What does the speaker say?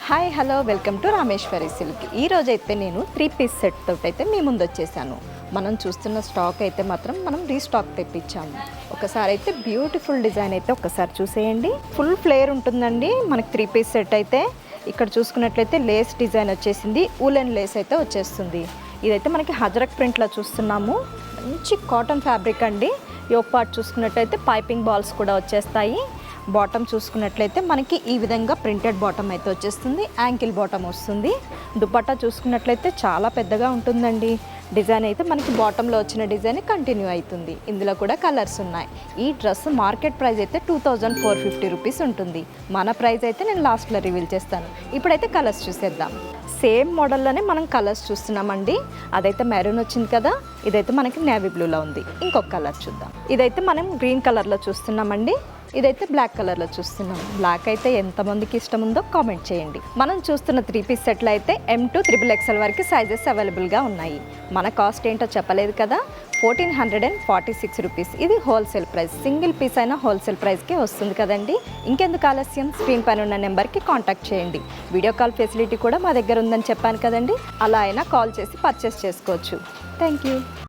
Hi hello welcome to Rameshwari silk. ఈరోజు అయితే నేను 3 పీస్ సెట్ తోటి అయితే మీ ముందు వచ్చేసాను. మనం చూస్తున్న స్టాక్ అయితే మాత్రం మనం రీస్టాక్ తెప్పించాము. ఒకసారి అయితే బ్యూటిఫుల్ డిజైన్ అయితే ఒకసారి చూసేయండి. ఫుల్ ఫ్లేర్ ఉంటుందండి మనకి 3 పీస్ సెట్ అయితే. ఇక్కడ చూసుకున్నట్లయితే లేస్ డిజైన్ వచ్చేసింది, ఊలెన్ లేస్ అయితే వచ్చేస్తుంది. ఇదైతే మనకి హజరక్ ప్రింట్లో చూస్తున్నాము. మంచి కాటన్ ఫ్యాబ్రిక్ అండి. యోక్ పార్ట్ చూసుకున్నట్లయితే పైపింగ్ బాల్స్ కూడా వచ్చేస్తాయి. బాటమ్ చూసుకున్నట్లయితే మనకి ఈ విధంగా ప్రింటెడ్ బాటమ్ అయితే వచ్చేస్తుంది, యాంకిల్ బాటమ్ వస్తుంది. దుపట్టా చూసుకున్నట్లయితే చాలా పెద్దగా ఉంటుందండి. డిజైన్ అయితే మనకి బాటంలో వచ్చిన డిజైన్ కంటిన్యూ అవుతుంది. ఇందులో కూడా కలర్స్ ఉన్నాయి. ఈ డ్రెస్ మార్కెట్ ప్రైస్ అయితే 2450 రూపీస్ ఉంటుంది. మన ప్రైస్ అయితే నేను లాస్ట్లో రివీల్ చేస్తాను. ఇప్పుడైతే కలర్స్ చూసేద్దాం. సేమ్ మోడల్లోనే మనం కలర్స్ చూస్తున్నామండి. అదైతే మెరూన్ వచ్చింది కదా, ఇదైతే మనకి నేవీ బ్లూలో ఉంది. ఇంకొక కలర్ చూద్దాం. ఇదైతే మనం గ్రీన్ కలర్లో చూస్తున్నామండి. ఇదైతే బ్లాక్ కలర్లో చూస్తున్నాం. బ్లాక్ అయితే ఎంతమందికి ఇష్టం ఉందో కామెంట్ చేయండి. మనం చూస్తున్న 3 పీస్ సెట్లు అయితే M to XXL వరకు సైజెస్ అవైలబుల్గా ఉన్నాయి. మన కాస్ట్ ఏంటో చెప్పలేదు కదా, 1446 రూపీస్. ఇది హోల్సేల్ ప్రైస్. సింగిల్ పీస్ అయినా హోల్సేల్ ప్రైస్కే వస్తుంది కదండి. ఇంకెందుకు ఆలస్యం, స్క్రీన్ పైన ఉన్న నెంబర్కి కాంటాక్ట్ చేయండి. వీడియో కాల్ ఫెసిలిటీ కూడా మా దగ్గర ఉందని చెప్పాను కదండి. అలా అయినా కాల్ చేసి పర్చేస్ చేసుకోవచ్చు. Thank you.